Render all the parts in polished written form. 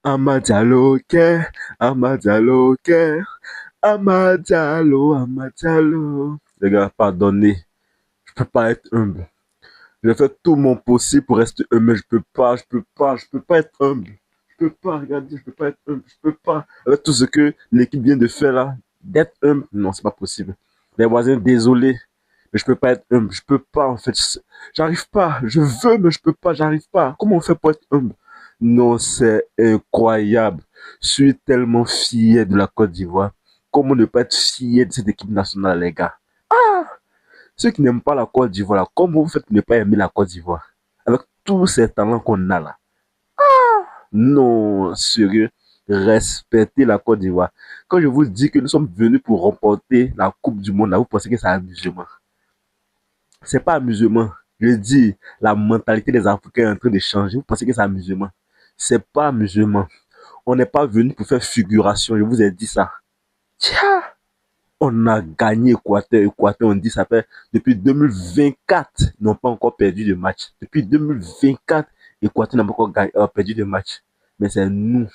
Amadjalo, Amadjalo, Amadjalo, Amadjalo. Les gars, pardonnez, je peux pas être humble. Je fais tout mon possible pour rester humble, mais je peux pas être humble. Je peux pas, regardez, je peux pas être humble, je peux pas. Avec tout ce que l'équipe vient de faire là, d'être humble, non, c'est pas possible. Les voisins, désolé, mais je peux pas être humble, je peux pas en fait. J'arrive pas, je veux, mais je peux pas, j'arrive pas. Comment on fait pour être humble? Non, c'est incroyable. Je suis tellement fier de la Côte d'Ivoire. Comment ne pas être fier de cette équipe nationale, les gars? Ceux qui n'aiment pas la Côte d'Ivoire, comment vous faites pour ne pas aimer la Côte d'Ivoire? Avec tous ces talents qu'on a là. Non, sérieux, respectez la Côte d'Ivoire. Quand je vous dis que nous sommes venus pour remporter la Coupe du Monde, là, vous pensez que c'est amusement. C'est pas amusement. Je dis, la mentalité des Africains est en train de changer. Vous pensez que c'est amusement. C'est pas amusement. On n'est pas venu pour faire figuration. Je vous ai dit ça. Tiens, on a gagné Équateur. Équateur, on dit ça fait depuis 2024, ils n'ont pas encore perdu de match. Depuis 2024, Équateur n'a pas encore perdu de match. Mais c'est nous.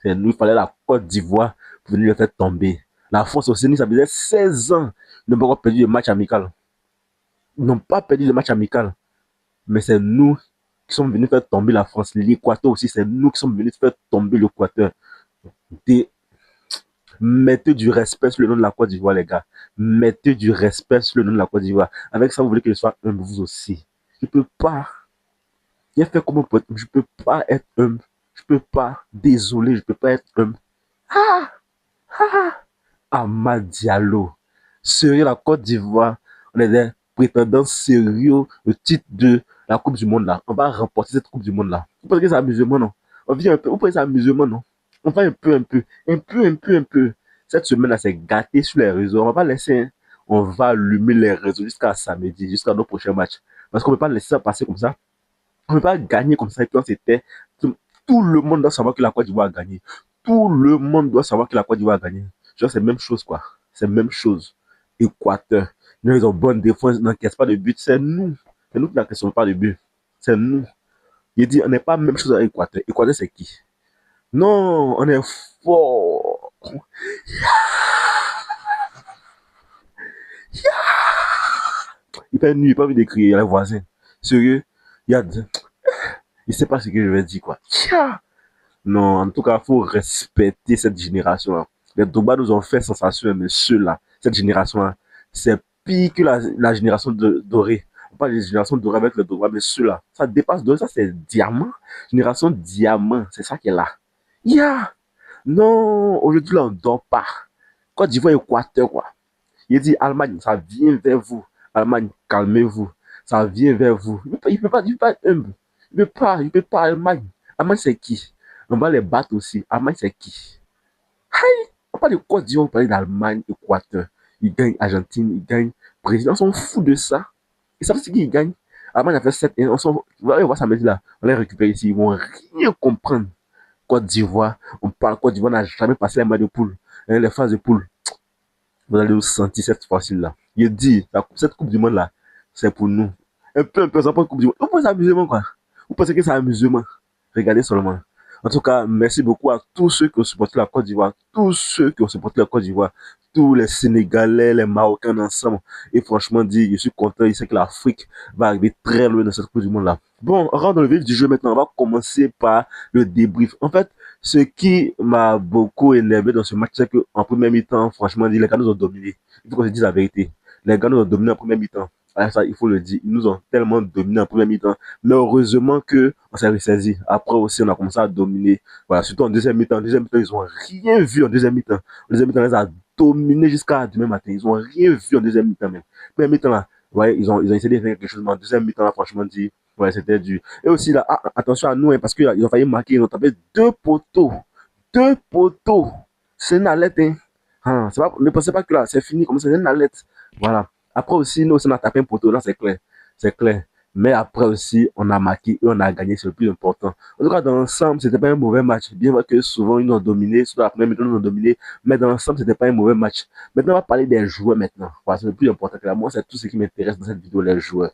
C'est nous. Il fallait la Côte d'Ivoire pour venir le faire tomber. La France aussi, ça faisait 16 ans. Ils n'ont pas encore perdu de match amical. Ils n'ont pas perdu de match amical. Mais c'est nous qui sommes venus faire tomber la France. L'Équateur aussi, c'est nous qui sommes venus faire tomber l'Équateur. Des Mettez du respect sur le nom de la Côte d'Ivoire, les gars. Mettez du respect sur le nom de la Côte d'Ivoire. Avec ça, vous voulez que je sois humble, vous aussi. Je peux pas. Il a fait comme un pote. Je peux pas être humble. Je peux pas. Désolé, je peux pas être humble. Amad Diallo. Sérieux, la Côte d'Ivoire, on est des prétendants sérieux au titre de la Coupe du Monde là. On va remporter cette Coupe du Monde là. Vous pensez que c'est amusement, non? On vient un peu. Vous pensez que c'est amusement, non? On va un peu. Cette semaine-là, c'est gâté sur les réseaux. On va pas laisser, hein. On va allumer les réseaux jusqu'à samedi, jusqu'à nos prochains matchs. Parce qu'on ne peut pas laisser ça passer comme ça. On ne peut pas gagner comme ça. Et puis on s'était. Tout le monde doit savoir que la Côte d'Ivoire a gagné. Tout le monde doit savoir que la Côte d'Ivoire a gagné. Genre, c'est la même chose, quoi. C'est la même chose. Équateur. Nous, ils ont bonne défense, ils n'encaissent pas de but. C'est nous. C'est nous qui n'encaissons pas de but. C'est nous. Il dit, on n'est pas la même chose avec Équateur. Équateur, c'est qui? Non, on est fort. Il fait nuit, il n'a pas envie d'écrire, les voisins. Sérieux, il y a. Il ne sait pas ce que je vais dire, quoi. Non, en tout cas, il faut respecter cette génération-là. Les Drogba nous ont fait sensation, mais ceux-là, cette génération-là, c'est pire que la génération dorée. On parle de génération dorée avec le Drogba, mais ceux-là, ça dépasse doré, ça c'est diamant. Génération diamant, c'est ça qui est là. Yeah! Non, aujourd'hui là, on ne dort pas. Côte d'Ivoire, Équateur, quoi. Il dit, Allemagne, ça vient vers vous. Allemagne, calmez-vous. Ça vient vers vous. Il peut pas être humble. Il peut pas, Allemagne. Allemagne, c'est qui? On va les battre aussi. Allemagne, c'est qui? Aïe! On parle de Côte d'Ivoire, on parle d'Allemagne, Équateur. Ils gagnent Argentine, ils gagnent Brésil. On s'en fout de ça. Ils savent ce qu'ils gagnent. Allemagne a fait 7 1. On va voir samedi là. On les récupère ici. Ils vont rien comprendre. Côte d'Ivoire. On parle Côte d'Ivoire n'a jamais passé les matchs de poule. Les phases de poule. Vous allez vous sentir cette fois-ci là. Il dit, cette Coupe du Monde là, c'est pour nous. Un peu, ça pas Coupe du Monde. Vous pensez amusement quoi? Vous pensez que c'est amusement? Regardez seulement. En tout cas, merci beaucoup à tous ceux qui ont supporté la Côte d'Ivoire, tous ceux qui ont supporté la Côte d'Ivoire, tous les Sénégalais, les Marocains ensemble. Et franchement dit, je suis content, je sais que l'Afrique va arriver très loin dans cette Coupe du Monde là. Bon, on rentre dans le vif du jeu maintenant. On va commencer par le débrief. En fait, ce qui m'a beaucoup énervé dans ce match, c'est qu'en première mi-temps, franchement dit, les gars nous ont dominé. Il faut qu'on se dise la vérité. Les gars nous ont dominé en première mi-temps. Alors ça, il faut le dire. Ils nous ont tellement dominé en première mi-temps. Mais heureusement que on s'est ressaisi. Après aussi, on a commencé à dominer. Voilà, surtout en deuxième mi-temps. En deuxième mi-temps, ils ont rien vu en deuxième mi-temps. En deuxième mi-temps, on les a dominés jusqu'à demain matin. Ils ont rien vu en deuxième mi-temps même. Première mi-temps là, ouais, ils ont essayé de faire quelque chose, mais en deuxième mi-temps là, franchement dit, ouais, c'était dur. Et aussi là, attention à nous, hein, parce qu'ils ont failli marquer, ils ont tapé deux poteaux. Deux poteaux. C'est une alerte, hein. Ne pensez pas que là, c'est fini comme ça, c'est une alerte. Voilà. Après aussi, nous, si on a tapé un poteau, là, c'est clair. C'est clair. Mais après aussi, on a marqué et on a gagné, c'est le plus important. En tout cas, dans l'ensemble, c'était pas un mauvais match. Bien vrai que souvent, ils nous ont dominé, surtout la première mi-temps, ils nous ont dominé. Mais dans l'ensemble, c'était pas un mauvais match. Maintenant, on va parler des joueurs maintenant. Voilà, c'est le plus important. Que là, moi, c'est tout ce qui m'intéresse dans cette vidéo, les joueurs.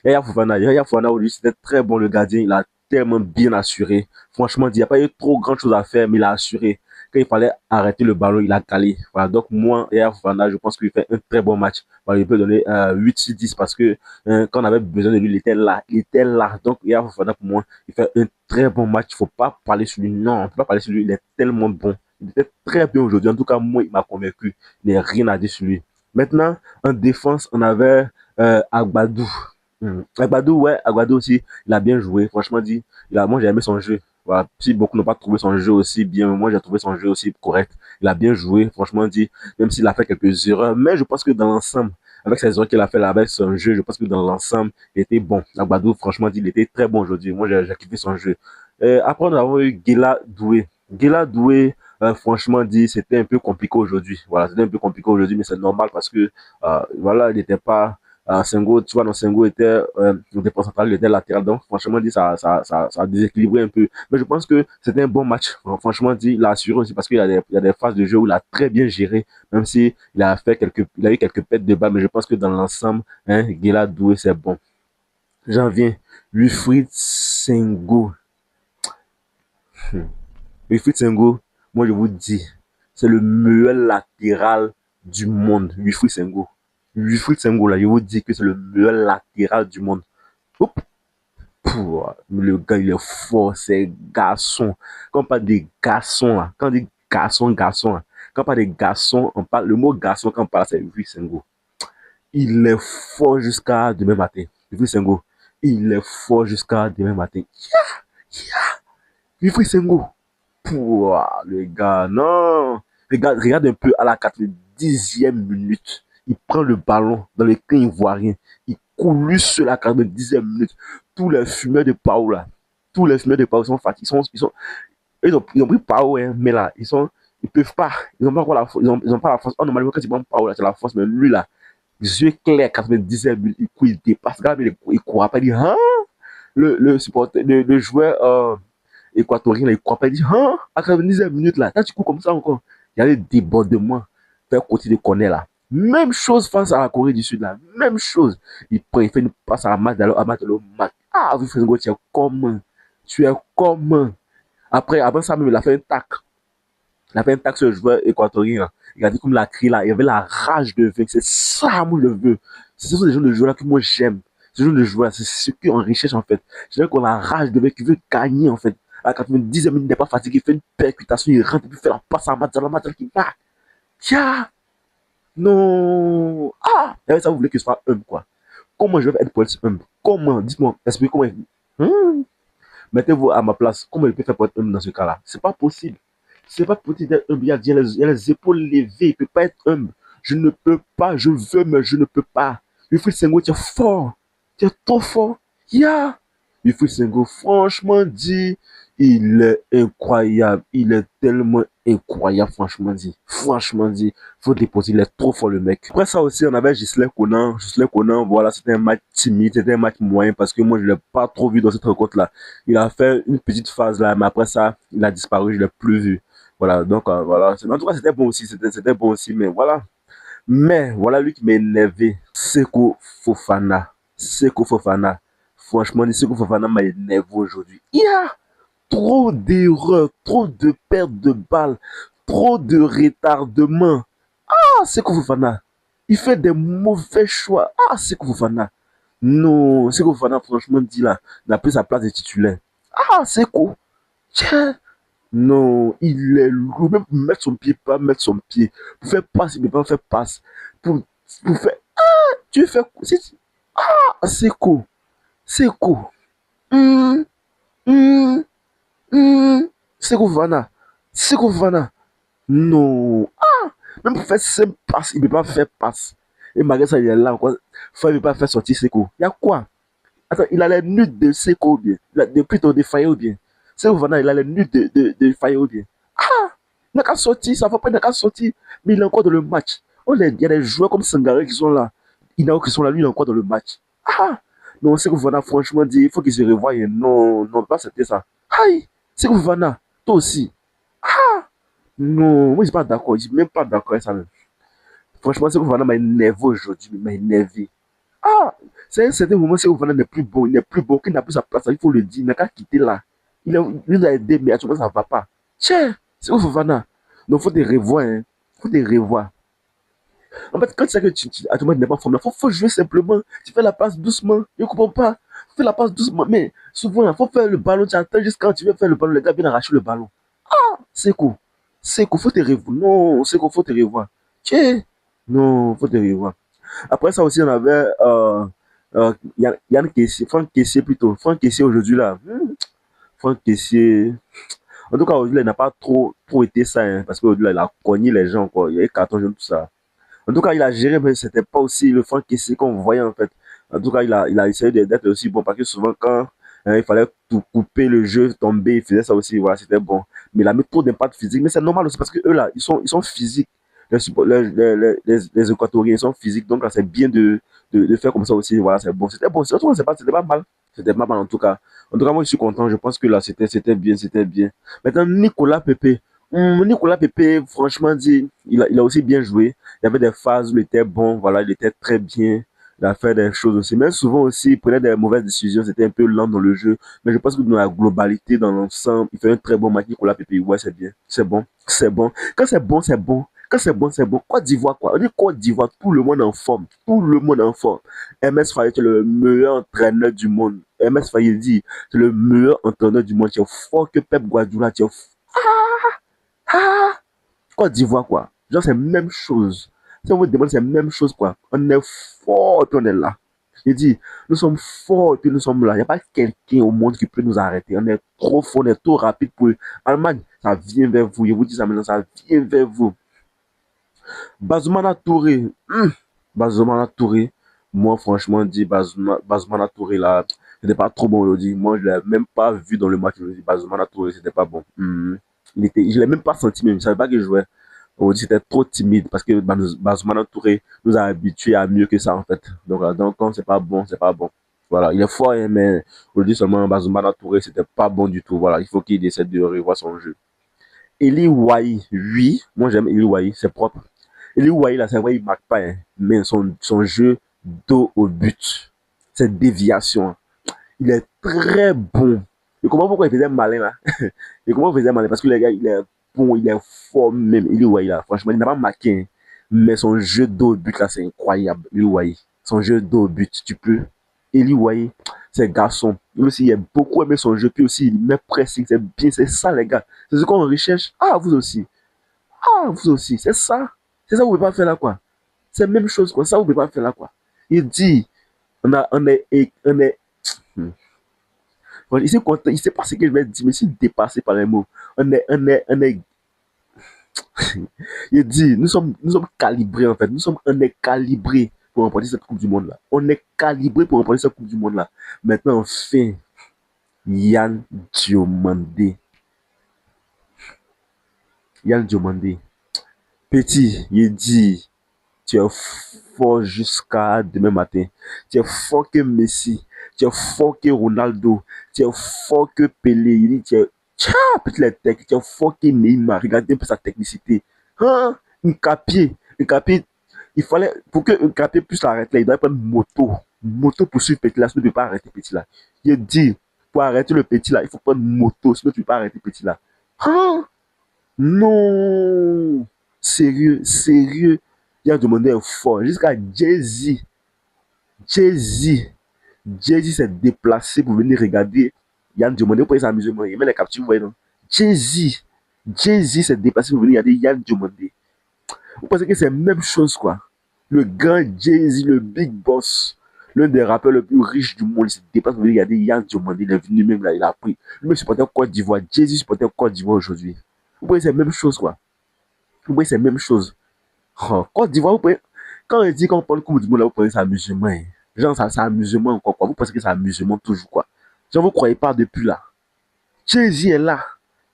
Yaya Fofana, aujourd'hui, c'était très bon, le gardien. Il a tellement bien assuré. Franchement, il n'y a pas eu trop grand chose à faire, mais il a assuré. Quand il fallait arrêter le ballon, il a calé. Voilà, donc moi, Yaya Fofana, je pense qu'il fait un très bon match. Voilà, il peut donner 8 sur 10 parce que quand on avait besoin de lui, il était là. Il était là. Donc, Yaya Fofana, pour moi, il fait un très bon match. Il ne faut pas parler sur lui. Non, on ne peut pas parler sur lui. Il est tellement bon. Il était très bien aujourd'hui. En tout cas, moi, il m'a convaincu. Il n'y a rien à dire sur lui. Maintenant, en défense, on avait Agbadou. Agbadou, ouais, Agbadou aussi, il a bien joué. Franchement dit, moi j'ai aimé son jeu. Voilà. Si beaucoup n'ont pas trouvé son jeu aussi bien, moi j'ai trouvé son jeu aussi correct. Il a bien joué, franchement dit, même s'il a fait quelques erreurs. Mais je pense que dans l'ensemble, avec ses erreurs qu'il a fait là, avec son jeu, je pense que dans l'ensemble, il était bon. Agbadou, franchement dit, il était très bon aujourd'hui. Moi j'ai kiffé son jeu. Après, nous avons eu Guela Doué. Guela Doué, franchement dit, c'était un peu compliqué aujourd'hui. Voilà, c'était un peu compliqué aujourd'hui, mais c'est normal parce que, voilà, il n'était pas Senghor, tu vois, non, Senghor était le défenseur central, il était latéral. Donc, franchement dit, ça a déséquilibré un peu. Mais je pense que c'était un bon match. Franchement dit, il a assuré aussi parce qu'il y a des phases de jeu où il a très bien géré, même si il a eu quelques pètes de balles, mais je pense que dans l'ensemble, hein, Guela Doué, c'est bon. J'en viens. Wilfried Senghor. Wilfried Senghor, moi je vous dis, c'est le meilleur latéral du monde. Wilfried Senghor. Wilfried Senghor, là, je vous dis que c'est le meilleur latéral du monde. Oup. Le gars, il est fort, c'est garçon. Quand on parle des garçons, là, quand on dit garçon, garçon, là, quand on parle des garçons, on parle, le mot garçon, quand on parle, c'est Wilfried Senghor. Il est fort jusqu'à demain matin. Wilfried Senghor, il est fort jusqu'à demain matin. Wilfried Senghor. Pouah, le gars, non. Regarde un peu à la 90e minute. Il prend le ballon dans les camps ivoiriens. Il coule sur la 90e minute. Tous les fumeurs de Pau, là. Tous les fumeurs de Pau sont fatigués. Ils ont pris Pau, hein, mais là, ils peuvent pas. Ils n'ont pas encore la force. Ils ont pas la force. Oh, normalement, quand ils prennent Pau, là, c'est la force. Mais lui, là, yeux clairs, 90e minute, il court, il dépasse. Regarde, il court pas. Il dit, hein? Le joueur, équatorien, là, il croit pas, il dit, hein, à 90e minute, là, quand tu cours comme ça encore, il y a des débordements vers côté de Cornet, là. Même chose face à la Corée du Sud, là. Même chose. Il fait une passe à la match, à match, Ah, vous faites tu es comment? Tu es comment? Après ça, même, il a fait un tac. Il a fait un tac sur le joueur équatorien, là. Il a dit comme la cri, là. Il y avait la rage de vaincre. C'est ça, moi, je veux. Ce sont des gens de joueurs là que moi, j'aime. Ce genre de joueurs, c'est ce qui en recherche, en fait. Je veux qu'on a la rage de vaincre, qui veut gagner, en fait. À 90e minute, il n'est pas fatigué, il fait une percutation, il rentre, et puis il fait la passe à Matal qui va. Tiens, non. Ah, et avec ça, vous voulez que je sois humble, quoi. Comment je vais être pour être humble? Comment? Dites-moi, expliquez comment. Mettez-vous à ma place. Comment il peut faire pour être humble dans ce cas-là? C'est pas possible. C'est pas possible d'être humble. Il y a les épaules levées. Il peut pas être humble. Je ne peux pas. Je veux, mais je ne peux pas. Wilfried Senghor, tu es fort. Tu es trop fort. Yeah. Wilfried Senghor, franchement dit, il est incroyable. Il est tellement incroyable, franchement dit. Franchement dit, faut déposer, il est trop fort le mec. Après ça aussi, on avait Ghislain Conan. Ghislain Conan, voilà, c'était un match timide, c'était un match moyen parce que moi, je l'ai pas trop vu dans cette rencontre-là. Il a fait une petite phase là, mais après ça, il a disparu, je l'ai plus vu. Voilà, donc voilà. En tout cas, c'était bon aussi, c'était bon aussi, mais voilà. Mais voilà lui qui m'a énervé, Seko Fofana. Seko Fofana. Franchement, Seko Fofana m'a énervé aujourd'hui. Il y a trop d'erreurs, trop de pertes de balles, trop de retardement. Ah, Seko Fofana. Il fait des mauvais choix. Ah, Seko Fofana. Non, Seko Fofana, franchement, dit là, il a pris sa place de titulaire. Ah, Seko. Tiens. Non, il est lourd. Même pour mettre son pied, pas mettre son pied. Pour faire passe, il ne peut pas faire passe. Pour faire. Ah, tu fais. Ah, c'est cool. C'est cool. Hum, hum, C'est cool, Vana. C'est cool, Vana. Non. Ah, même pour faire simple passe, il ne peut pas faire passe. Et malgré ça, il est là encore. Il ne peut pas faire sortir Seko. Il y a quoi? Attends, il a les nudes de Seko ou bien? Depuis ton défaillant ou bien? Seko Vana, il a les nudes de Faye ou bien? Ah! Il n'a qu'à sortir, ça va pas, il n'a qu'à sortir. Mais il est encore dans le match. Oh, il y a des joueurs comme Sangaré qui sont là. Qui sont là, lui, il est encore dans le match. Ah! Non, Seko Vana, franchement, dit, il faut qu'il se revoie. Non, non, pas c'était ça. Aïe! Seko Vana, toi aussi. Ah! Non, moi, je suis pas d'accord. Je suis même pas d'accord avec ça même. Franchement, Seko Vana m'a énervé aujourd'hui, il m'a énervé. Ah, c'est un certain moment, c'est Fofana n'est plus bon, il n'est plus bon, qu'il n'a plus sa place, il faut le dire, il n'a qu'à quitter là. Il nous a aidé, mais actuellement, ça ne va pas. Tiens, c'est Fofana. Donc, il faut te revoir, hein. Faut te revoir. En fait, quand tu sais que actuellement, tu n'es pas en forme, faut jouer simplement. Tu fais la passe doucement. Je ne comprends pas. Fais la passe doucement. Mais souvent, il faut faire le ballon. Tu attends jusqu'à quand tu veux faire le ballon. Les gars viennent arracher le ballon. C'est cool. C'est cool. Faut te revoir. Non, c'est cool. Faut te revoir. Tiens. Non, faut te revoir. Après ça aussi, on avait Yann Kessier, Franck Kessier plutôt. Franck Kessier aujourd'hui là. Franck Kessier. En tout cas, aujourd'hui, il n'a pas trop été ça. Hein, parce qu'aujourd'hui, il a cogné les gens. Quoi. Il y a eu carton jaune, tout ça. En tout cas, il a géré, mais c'était pas aussi le Franck Kessié qu'on voyait en fait. En tout cas, il a essayé d'être aussi bon parce que souvent, quand il fallait tout couper le jeu, tomber, il faisait ça aussi. Voilà, c'était bon. Mais il a mis trop d'impact physique. Mais c'est normal aussi parce que eux là, ils sont physiques. Les Équatoriens ils sont physiques. Donc là, c'est bien de faire comme ça aussi. Voilà, c'est bon. C'était bon. C'était pas mal. C'était pas mal en tout cas. En tout cas, moi, je suis content. Je pense que là, c'était bien. C'était bien. Maintenant, Nicolas Pepe. Nicolas Pepe, franchement dit, il a aussi bien joué. Il y avait des phases où il était bon, voilà, il était très bien. Il a fait des choses aussi. Mais souvent aussi, il prenait des mauvaises décisions. C'était un peu lent dans le jeu. Mais je pense que dans la globalité, dans l'ensemble, il fait un très bon match. Nicolas Pepe, ouais, c'est bien. C'est bon. C'est bon. Quand c'est bon, c'est bon. Quand c'est bon, c'est bon. Côte d'Ivoire, quoi. On dit Côte d'Ivoire, tout le monde en forme. Tout le monde en forme. MS Faye, tu es le meilleur entraîneur du monde. MS Faye dit, tu es le meilleur entraîneur du monde. Tu es fort que Pep Guardiola. Tu es ah, Côte d'Ivoire, quoi. Genre, c'est la même chose. Si on vous demande, c'est la même chose, quoi. On est fort et puis on est là. Je dis, nous sommes forts et puis nous sommes là. Il n'y a pas quelqu'un au monde qui peut nous arrêter. On est trop fort, on est trop rapide pour eux. Allemagne, ça vient vers vous. Je vous dis ça maintenant, ça vient vers vous. Bazoumana Touré. Bazoumana Touré. Moi, franchement, dit Bazoumana Touré, là, c'était pas trop bon aujourd'hui. Moi, je l'ai même pas vu dans le match aujourd'hui. Bazoumana Touré, c'était pas bon. Je l'ai même pas senti, même. Je savais pas qu'il jouait. Aujourd'hui, c'était trop timide parce que Bazoumana Touré nous a habitués à mieux que ça, en fait. Donc quand c'est pas bon, c'est pas bon. Voilà, il est fort, hein, mais aujourd'hui seulement Bazoumana Touré, c'était pas bon du tout. Voilà, il faut qu'il essaie de revoir son jeu. Eli Wahi, oui, moi j'aime Eli Wahi, c'est propre. Eli Wahi, là, c'est vrai, il marque pas, hein, mais son jeu dos au but, cette déviation, il est très bon. Je comprends pourquoi il faisait malin, là. Je comprends pourquoi il faisait malin, parce que le gars, il est bon, il est fort même. Eli Wahi, là, franchement, il n'a pas marqué, hein, mais son jeu dos au but, là, c'est incroyable, Eli Wahi. Son jeu dos au but, tu peux. Eli Wahi, c'est garçon. Lui aussi, il a beaucoup aimé son jeu, puis aussi, il met pressing, c'est bien, c'est ça, les gars. C'est ce qu'on recherche. Ah, vous aussi. Ah, vous aussi, c'est ça. C'est ça que vous ne pouvez pas faire là, quoi. C'est la même chose, quoi. Ça, vous ne pouvez pas faire là, quoi. Il dit, on est. Hmm. Voilà, il sait content, il sait pas ce que je vais dire, mais il est dépassé par les mots. On est. Il dit, nous sommes calibrés, en fait. On est calibrés pour remporter cette Coupe du Monde-là. On est calibrés pour remporter cette Coupe du Monde-là. Maintenant, enfin, Yann Diomandé. Yann Diomandé. Petit, il dit, tu es fort jusqu'à demain matin. Tu es fort que Messi. Tu es fort que Ronaldo. Tu es fort que Pelé. Il dit, tu es petit les tech. Tu es fort que Neymar. Regardez un peu sa technicité. Hein? Un capier. Un capier. Il fallait, pour que un capier puisse l'arrêter, il doit prendre une moto. Une moto pour suivre Petit là. Sinon, tu ne peux pas arrêter Petit là. Il dit, pour arrêter le Petit là, il faut prendre une moto. Sinon, tu ne peux pas arrêter Petit là. Hein? Non! Sérieux, sérieux. Il a demandé un fort. Jusqu'à Jay-Z. Jay-Z. Jay-Z s'est déplacé pour venir regarder. Yann Diomandé pour les amusements. Il met les captures, vous voyez, non? Jay-Z. Jay-Z s'est déplacé pour venir regarder Yann Diomandé. Vous pensez que c'est la même chose, quoi? Le grand Jay-Z, le big boss, l'un des rappeurs les plus riches du monde, il se déplace pour venir regarder Yann Diomandé. Il est venu même là, il a pris. Lui-même supporter Côte d'Ivoire. Jay-Z supporter Côte d'Ivoire aujourd'hui. Vous voyez, c'est la même chose, quoi. Vous voyez, c'est la même chose. Oh, Côte d'Ivoire, vous pouvez. Quand on dit qu'on parle comme du monde, là, vous pensez que c'est amusement. Hein. Genre, c'est amusement encore, quoi. Vous pensez que c'est amusement toujours, quoi. Genre, vous croyez pas depuis là. Jay-Z est là.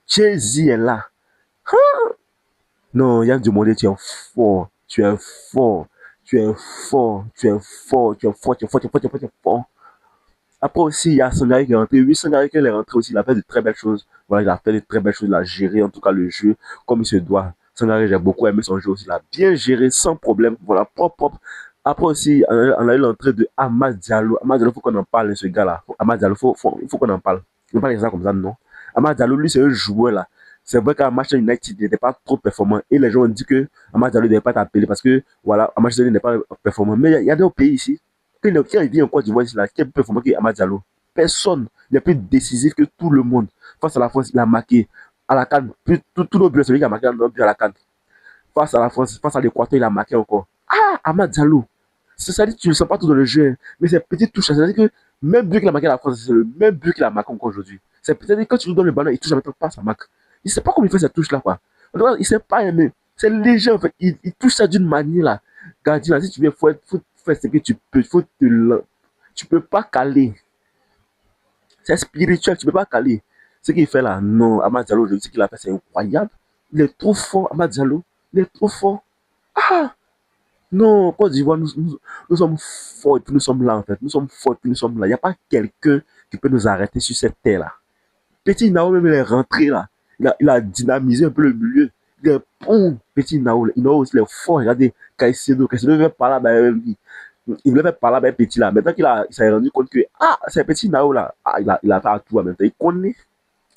Jay-Z est là. Non, Yann Diomandé, tu es fort. Tu es fort. Tu es fort. Tu es fort. Tu es fort. Tu es fort. Tu es fort. Tu es fort. Tu es fort. Après aussi, il y a Sangare qui est rentré. Oui, Sangare qui est rentré aussi. Il a fait de très belles choses. Voilà, il a fait de très belles choses. Il a géré, en tout cas, le jeu comme il se doit. Sangare, j'ai beaucoup aimé son jeu aussi. Il a bien géré sans problème. Voilà, propre, propre. Après aussi, on a eu l'entrée de Amad Diallo. Amad Diallo, il faut qu'on en parle, ce gars-là. Amad Diallo, il faut qu'on en parle. On parle ça comme ça, non. Amad Diallo, lui, c'est un joueur là. C'est vrai qu'à Manchester United, il n'était pas trop performant. Et les gens ont dit que Amad Diallo ne devait pas t'appeler parce que, voilà, à Manchester United n'est pas performant. Mais il y a d'autres pays ici. Quand il vient en Côte d'Ivoire, ici, là, qui est plus performant qu'Amad Diallo? Personne. Il est plus décisif que tout le monde. Face à la France, il a marqué à la canne. Tous nos buts, celui qui a marqué nos buts à la canne. Face à la France, face à l'Équateur, il a marqué encore. Ah, Amad Diallo. Ça dit, tu ne le sens pas tout dans le jeu, hein, mais c'est petite touche. C'est-à-dire que même but qu'il a marqué à la France, c'est le même but qu'il a marqué encore aujourd'hui. C'est peut-être que quand tu lui donnes le ballon, il touche avec pas, ça marque. Il ne sait pas comment il fait cette touche-là, quoi. Il ne sait pas aimer. C'est léger, en fait. Il touche ça d'une manière, là. Gardien, là, si tu veux, faut faire ce que tu peux. Tu peux pas caler. C'est spirituel, tu peux pas caler. Ce qu'il fait là, non, Amad Diallo, je dis qu'il a fait, c'est incroyable. Il est trop fort, Amad Diallo. Il est trop fort. Ah! Non, Côte d'Ivoire, nous sommes forts et puis nous sommes là en fait. Nous sommes forts et puis nous sommes là. Il n'y a pas quelqu'un qui peut nous arrêter sur cette terre-là. Petit Nao, même, il est rentré là. Il a dynamisé un peu le milieu. Il est bon, Petit Nao. Il aussi, il est fort. Regardez, Caicedo veut pas là, ben, il voulait faire parler avec Petit là. Maintenant il s'est rendu compte que, ah, c'est Petit Nao là. Ah, il a fait à tout en même temps. Il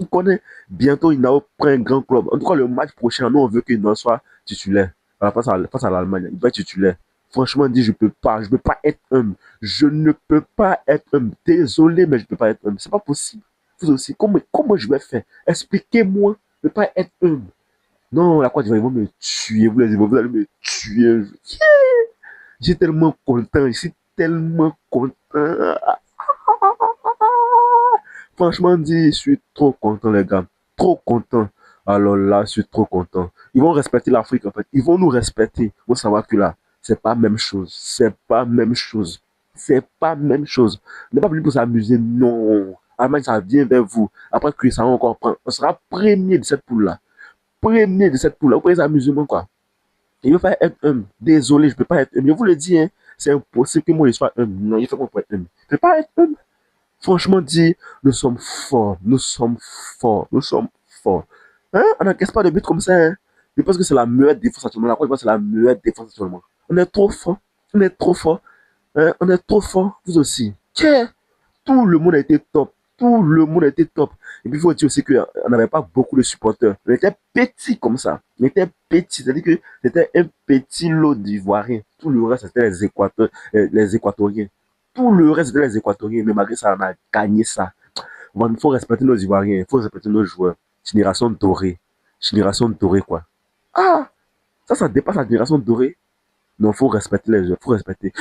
connaît. Bientôt, il Nao prend un grand club. En tout cas, le match prochain, nous, on veut qu'il soit titulaire. Voilà, face à l'Allemagne, il doit être titulaire. Franchement, dit, je peux pas être homme. Je ne peux pas être homme. Désolé, mais je peux pas être homme. C'est pas possible. Vous aussi, comment je vais faire? Expliquez-moi. Je ne peux pas être homme. Non, la Côte d'Ivoire, ils vont me tuer. Vous allez me tuer. Je suis tellement content. Je suis tellement content. Franchement dit, je suis trop content, les gars. Trop content. Alors là, je suis trop content. Ils vont respecter l'Afrique, en fait. Ils vont nous respecter. Il faut savoir que là, c'est pas la même chose. C'est pas la même chose. C'est pas la même chose. On n'est pas venu pour s'amuser, non. Allemagne, ça vient vers vous. Après que ça va encore prendre. On sera premier de cette poule-là. Premier de cette poule-là. Vous pouvez s'amuser, quoi. Il veut pas être homme. Désolé, je peux pas être homme. Je vous le dis, hein. C'est impossible que moi je sois homme. Non, il faut qu'on peut être homme. Je peux pas être homme. Franchement dit, nous sommes forts, nous sommes forts, nous sommes forts. Hein? On n'encaisse pas de but comme ça. Hein? Je pense que c'est la meilleure défense actuellement. La Côte d'Ivoire, c'est la meilleure défense actuellement. On est trop fort. On est trop fort. Hein? On est trop fort. Vous aussi. Tiens, tout le monde a été top. Tout le monde a été top. Et puis, il faut dire aussi qu'on n'avait pas beaucoup de supporters. On était petits comme ça. On était petits. C'est-à-dire que c'était un petit lot d'Ivoiriens. Tout le reste, c'était les Équatoriens. Tout le reste, c'était les Équatoriens. Mais malgré ça, on a gagné ça. Bon, il faut respecter nos Ivoiriens. Il faut respecter nos joueurs. Génération dorée. Génération dorée, quoi. Ah! Ça dépasse la génération dorée. Non, il faut respecter les joueurs. Il faut respecter.